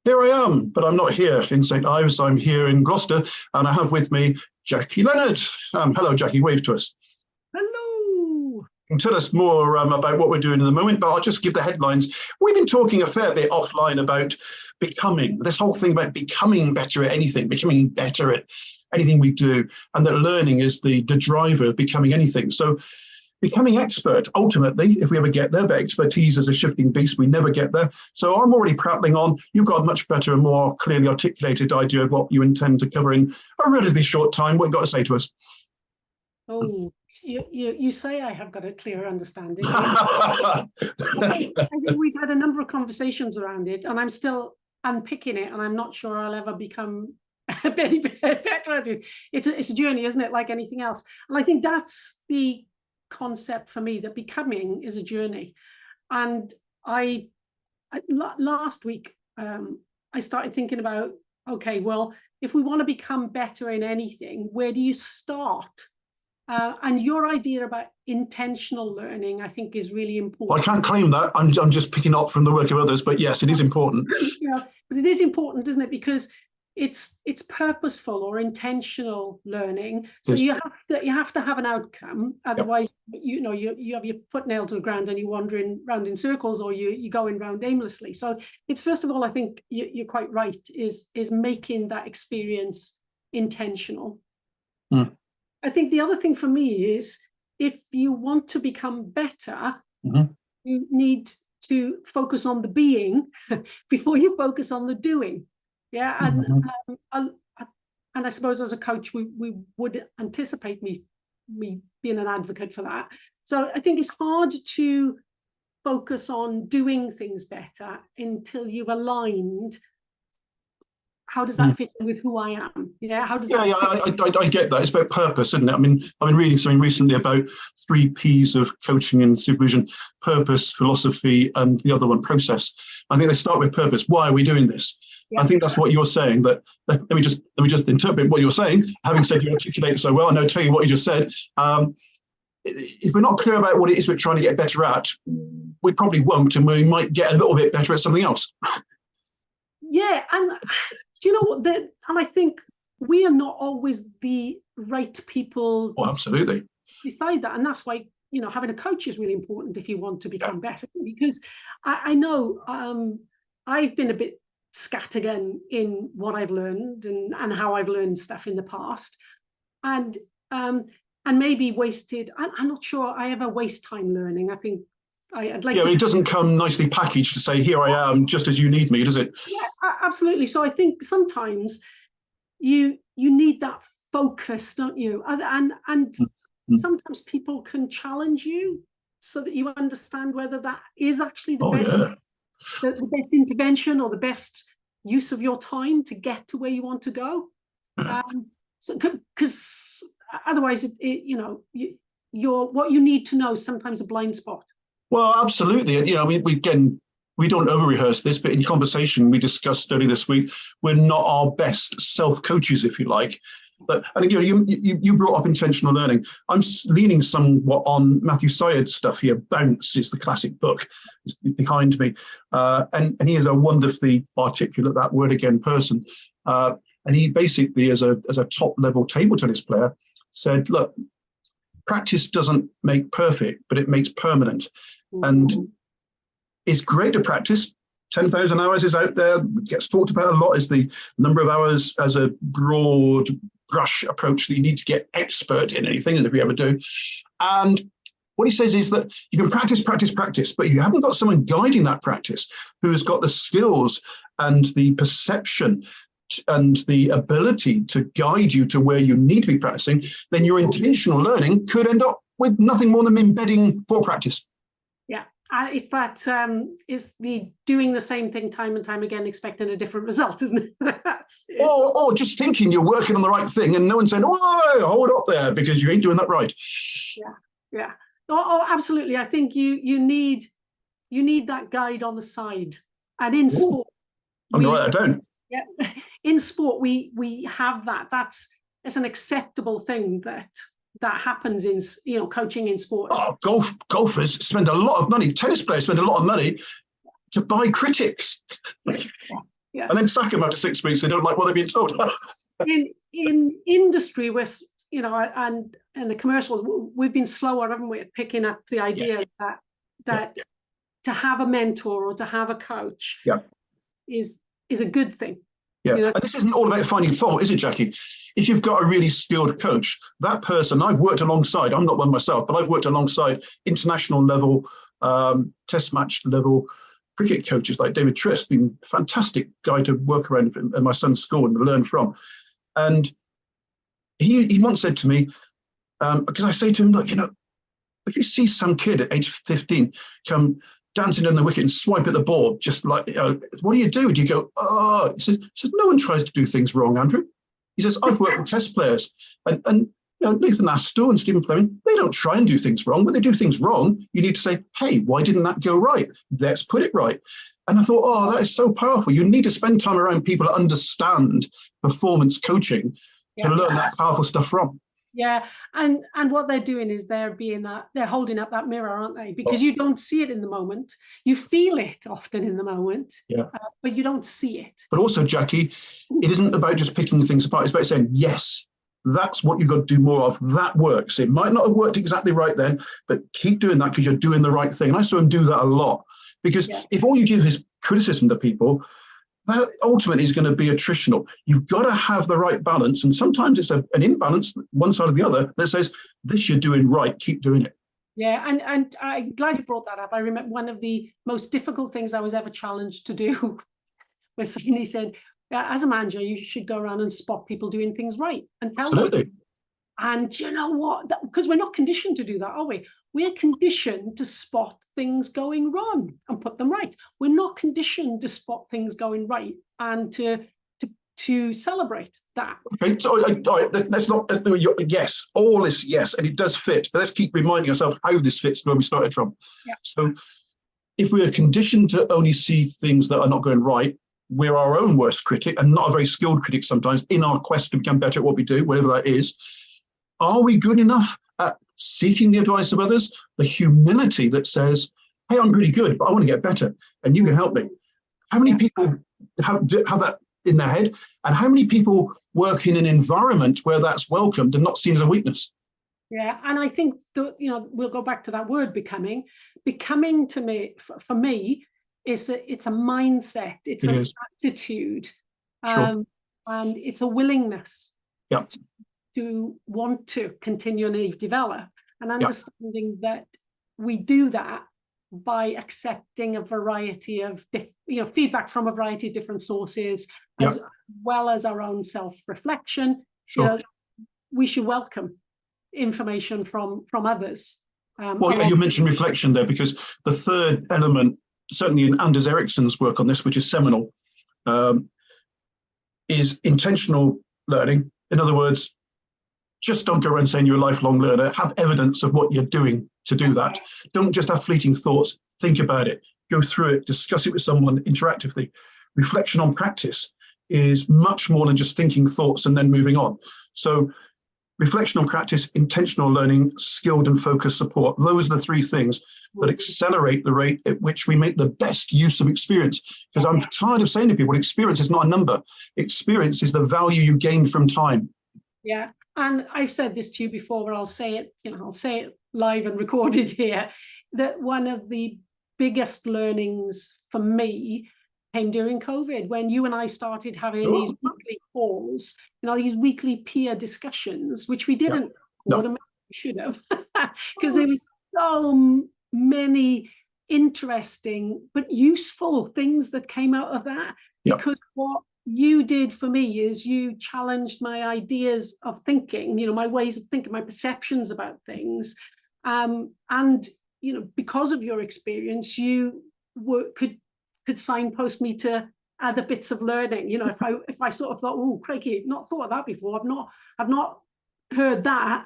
Here I am, but I'm not here in St Ives. I'm here in Gloucester, and I have with me Jacky Leonard. Hello, Jacky. Wave to us. Hello. And tell us more about what we're doing in the moment, but I'll just give the headlines. We've been talking a fair bit offline about becoming, this whole thing about becoming better at anything, becoming better at anything we do, and that learning is the driver of becoming anything. So becoming expert, ultimately, if we ever get there, but expertise is a shifting beast, we never get there. So I'm already prattling on. You've got a much better and more clearly articulated idea of what you intend to cover in a relatively short time. What you got to say to us? Oh, you say I have got a clear understanding. I think we've had a number of conversations around it, and I'm still unpicking it, and I'm not sure I'll ever become a bit better at it. It's a journey, isn't it? Like anything else. And I think that's the concept for me, that becoming is a journey. And last week I started thinking about, okay, well, if we want to become better in anything, where do you start? And your idea about intentional learning, I think, is really important. Well, I can't claim that. I'm just picking up from the work of others, but yes, it is important. Yeah, but it is important, isn't it? Because it's purposeful or intentional learning. So you have to have an outcome. Otherwise, yep, you have your foot nailed to the ground and you're wandering round in circles, or you're going round aimlessly. So it's, first of all, I think you're quite right, is making that experience intentional. Mm. I think the other thing for me is, if you want to become better, you need to focus on the being before you focus on the doing. Yeah, and I suppose as a coach, we would anticipate me being an advocate for that. So I think it's hard to focus on doing things better until you've aligned. How does that fit in with who I am? Yeah, how does that? I get that. It's about purpose, isn't it? I mean, I've been reading something recently about 3 P's of coaching and supervision: purpose, philosophy, and the other one, process. I think they start with purpose. Why are we doing this? Yeah. I think that's what you're saying. That let me just interpret what you're saying. Having said you articulate it so well, I know, tell you what you just said. If we're not clear about what it is we're trying to get better at, we probably won't, and we might get a little bit better at something else. Yeah, and do you know what? And I think we are not always the right people. Oh, absolutely. To decide that, and that's why having a coach is really important if you want to become better. Because I know I've been a bit scattergun in what I've learned and how I've learned stuff in the past, and maybe wasted. I'm not sure I ever waste time learning. I think I'd like. Yeah, it doesn't come nicely packaged to say, "Here I am, just as you need me," does it? Yeah, absolutely. So I think sometimes you need that focus, don't you? And sometimes people can challenge you so that you understand whether that is actually the the best intervention or the best use of your time to get to where you want to go. So because otherwise, you're what you need to know is sometimes a blind spot. Well, absolutely. And we don't over-rehearse this, but in conversation we discussed earlier this week, we're not our best self-coaches, if you like. But you brought up intentional learning. I'm leaning somewhat on Matthew Syed's stuff here. Bounce is the classic book. It's behind me, and he is a wonderfully articulate, that word again, person. And he basically, as a top-level table tennis player, said, "Look, practice doesn't make perfect, but it makes permanent." And it's great to practice. 10,000 hours is out there, gets talked about a lot, is the number of hours as a broad brush approach that you need to get expert in anything, as if you ever do. And what he says is that you can practice, but you haven't got someone guiding that practice who's got the skills and the perception and the ability to guide you to where you need to be practicing, then your intentional learning could end up with nothing more than embedding poor practice. Yeah, it's that is the doing the same thing time and time again, expecting a different result, isn't it? or just thinking you're working on the right thing and no one's saying, "Oh, hold up there," because you ain't doing that right. Yeah. Oh, absolutely. I think you need that guide on the side. And in sport, I'm going to write that down. Yeah, in sport we have that. It's an acceptable thing that happens in coaching in sport. Oh, golfers spend a lot of money. Tennis players spend a lot of money to buy critics. Yeah. And then sack them after 6 weeks. They don't like what they're being told. in industry, with and the commercials, we've been slower, haven't we, at picking up the idea that to have a mentor or to have a coach is a good thing. Yeah, and this isn't all about finding fault, is it, Jackie? If you've got a really skilled coach, that person I've worked alongside, I'm not one myself, but I've worked alongside international level, test match level cricket coaches like David Trist, been a fantastic guy to work around in my son's school and learn from. And he once said to me, because I say to him, look, if you see some kid at age 15 come dancing on the wicket and swipe at the ball, just like, what do you do? Do you go, oh? He says, no one tries to do things wrong, Andrew. He says, I've worked with test players, and Nathan Astor and Stephen Fleming, they don't try and do things wrong. When they do things wrong, you need to say, hey, why didn't that go right? Let's put it right. And I thought, oh, that is so powerful. You need to spend time around people that understand performance coaching to learn that powerful stuff from. Yeah, and what they're doing is they're holding up that mirror, aren't they? Because you don't see it in the moment. You feel it often in the moment, but you don't see it. But also, Jackie, it isn't about just picking things apart. It's about saying, yes, that's what you've got to do more of. That works. It might not have worked exactly right then, but keep doing that because you're doing the right thing. And I saw him do that a lot. Because if all you give is criticism to people, that ultimately is going to be attritional. You've got to have the right balance. And sometimes it's an imbalance, one side or the other, that says, this you're doing right, keep doing it. Yeah, and I'm glad you brought that up. I remember one of the most difficult things I was ever challenged to do was somebody said, as a manager, you should go around and spot people doing things right and tell them. And you know what? Because we're not conditioned to do that, are we? We're conditioned to spot things going wrong and put them right. We're not conditioned to spot things going right and to celebrate that. Okay, so let's not. Yes, all is yes, and it does fit. But let's keep reminding ourselves how this fits where we started from. Yeah. So, if we are conditioned to only see things that are not going right, we're our own worst critic and not a very skilled critic sometimes in our quest to become better at what we do, whatever that is. Are we good enough at seeking the advice of others? The humility that says, hey, I'm pretty good, but I want to get better and you can help me. How many people have that in their head? And how many people work in an environment where that's welcomed and not seen as a weakness? Yeah, and I think, we'll go back to that word becoming. Becoming to me, for me, it's a mindset, it's an attitude, and it's a willingness to want to continually develop, and understanding that we do that by accepting a variety of feedback from a variety of different sources, as well as our own self-reflection. We should welcome information from others. You mentioned reflection there, because the third element, certainly in Anders Ericsson's work on this, which is seminal, is intentional learning. In other words, just don't go around saying you're a lifelong learner. Have evidence of what you're doing to do that. Don't just have fleeting thoughts. Think about it. Go through it. Discuss it with someone interactively. Reflection on practice is much more than just thinking thoughts and then moving on. So reflection on practice, intentional learning, skilled and focused support. Those are the three things that accelerate the rate at which we make the best use of experience. Because I'm tired of saying to people, experience is not a number. Experience is the value you gain from time. Yeah. And I've said this to you before, but I'll say it live and recorded here, that one of the biggest learnings for me came during COVID, when you and I started having these weekly calls, these weekly peer discussions, which we didn't we should have, because there was so many interesting but useful things that came out of that. Because what you did for me is you challenged my ideas of thinking, my ways of thinking, my perceptions about things, and because of your experience, you could signpost me to other bits of learning. If I sort of thought, oh, crikey, not thought of that before, I've not heard that,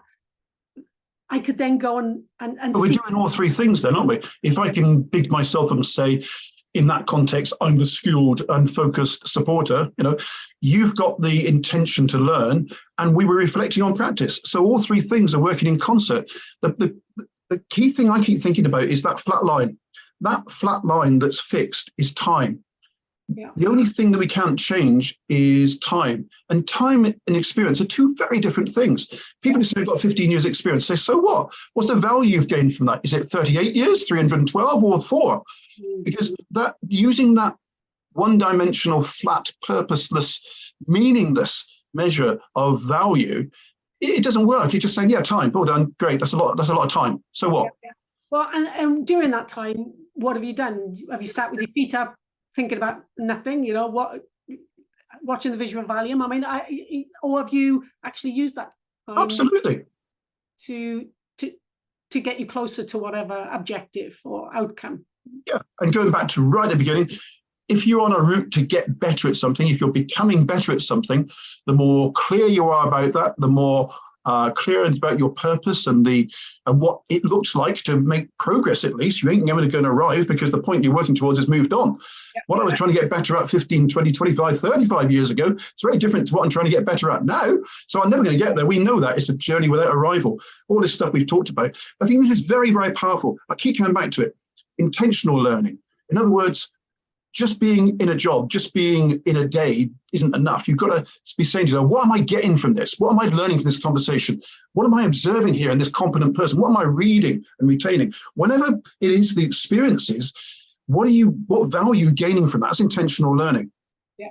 I could then go and we're doing all three things then, aren't we? If I can big myself and say, in that context, I'm the skilled and focused supporter, you've got the intention to learn, and we were reflecting on practice. So all three things are working in concert. The key thing I keep thinking about is that flat line. That flat line that's fixed is time. Yeah. The only thing that we can't change is time. And time and experience are two very different things. People who say they've got 15 years experience say, so what? What's the value you've gained from that? Is it 38 years, 312 or 4? Because that using that one-dimensional, flat, purposeless, meaningless measure of value, it doesn't work. You're just saying, yeah, time, all done, great, that's a lot of time. So what? Yeah. Well, and during that time, what have you done? Have you sat with your feet up, thinking about nothing, watching the visual volume? I mean, or have you actually used that time Absolutely to get you closer to whatever objective or outcome? Yeah, and going back to right at the beginning, if you're on a route to get better at something, if you're becoming better at something, the more clear you are about that, the more clear about your purpose and what it looks like to make progress. At least you ain't never going to arrive, because the point you're working towards has moved on. Yeah. What I was trying to get better at 15, 20, 25, 35 years ago, it's very different to what I'm trying to get better at now. So I'm never going to get there. We know that. It's a journey without arrival. All this stuff we've talked about. I think this is very, very powerful. I keep coming back to it. Intentional learning. In other words, just being in a job, just being in a day isn't enough. You've got to be saying to yourself, what am I getting from this? What am I learning from this conversation? What am I observing here in this competent person? What am I reading and retaining? Whenever it is the experiences, what value are you gaining from that? That's intentional learning. Yeah.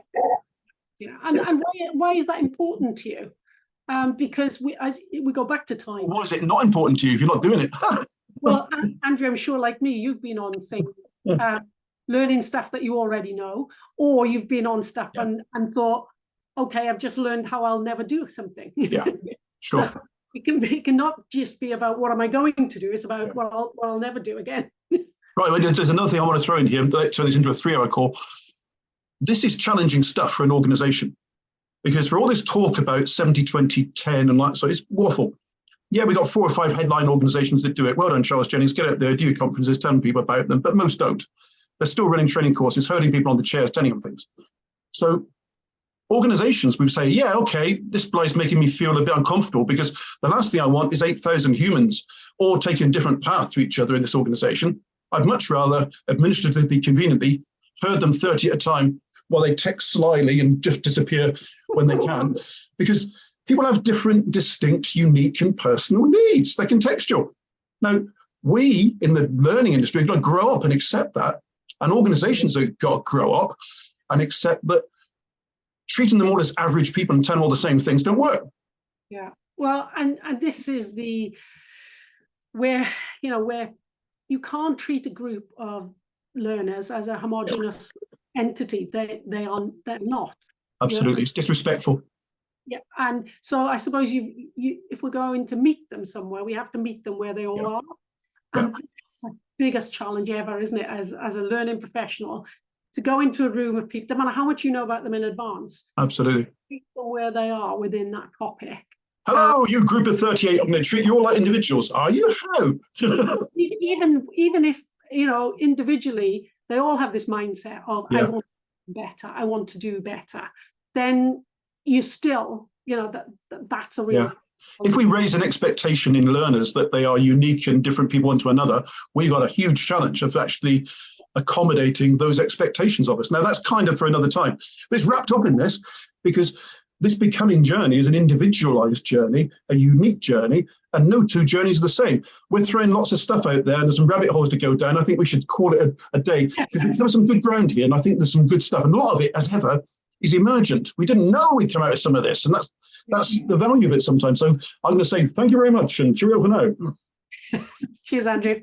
And why is that important to you? Because as we go back to time. Why is it not important to you if you're not doing it? Well, Andrew, I'm sure like me, you've been on things, learning stuff that you already know, or you've been on stuff and thought, okay, I've just learned how I'll never do something. Yeah, sure. So it cannot just be about what am I going to do, it's about what I'll never do again. Right, well, there's another thing I want to throw in here, turn this into a 3-hour call. This is challenging stuff for an organization, because for all this talk about 70, 20, 10 and like, so it's waffle. Yeah, we got 4 or 5 headline organizations that do it. Well done, Charles Jennings. Get out there, do your conferences, telling people about them, but most don't. They're still running training courses, herding people on the chairs, telling them things. So organizations would say, yeah, okay, this place is making me feel a bit uncomfortable, because the last thing I want is 8,000 humans all taking a different path to each other in this organization. I'd much rather administratively, conveniently, herd them 30 at a time while they text slyly and just disappear when they can, because people have different, distinct, unique, and personal needs. They can contextual. Now, we in the learning industry have got to grow up and accept that, and organizations have got to grow up and accept that treating them all as average people and telling them all the same things don't work. Yeah, well, and this is where you can't treat a group of learners as a homogeneous entity. They're not. Absolutely, it's disrespectful. Yeah, and so I suppose if we're going to meet them somewhere, we have to meet them where they all are. And that's the biggest challenge ever, isn't it, as a learning professional, to go into a room of people, no matter how much you know about them in advance. Absolutely. Meet them where they are within that topic. Hello, you group of 38. I'm going to treat you all like individuals. Are you? How? even if individually they all have this mindset of I want to do better, I want to do better, then you still, that's a real. If we raise an expectation in learners that they are unique and different people one to another, we've got a huge challenge of actually accommodating those expectations of us. Now, that's kind of for another time, but it's wrapped up in this, because this becoming journey is an individualized journey, a unique journey, and no two journeys are the same. We're throwing lots of stuff out there, and there's some rabbit holes to go down. I think we should call it a day, because we've done some good ground here, and I think there's some good stuff, and a lot of it, as ever, is emergent. We didn't know we'd come out with some of this, and that's the value of it sometimes. So I'm going to say thank you very much, and cheerio for now. Cheers, Andrew.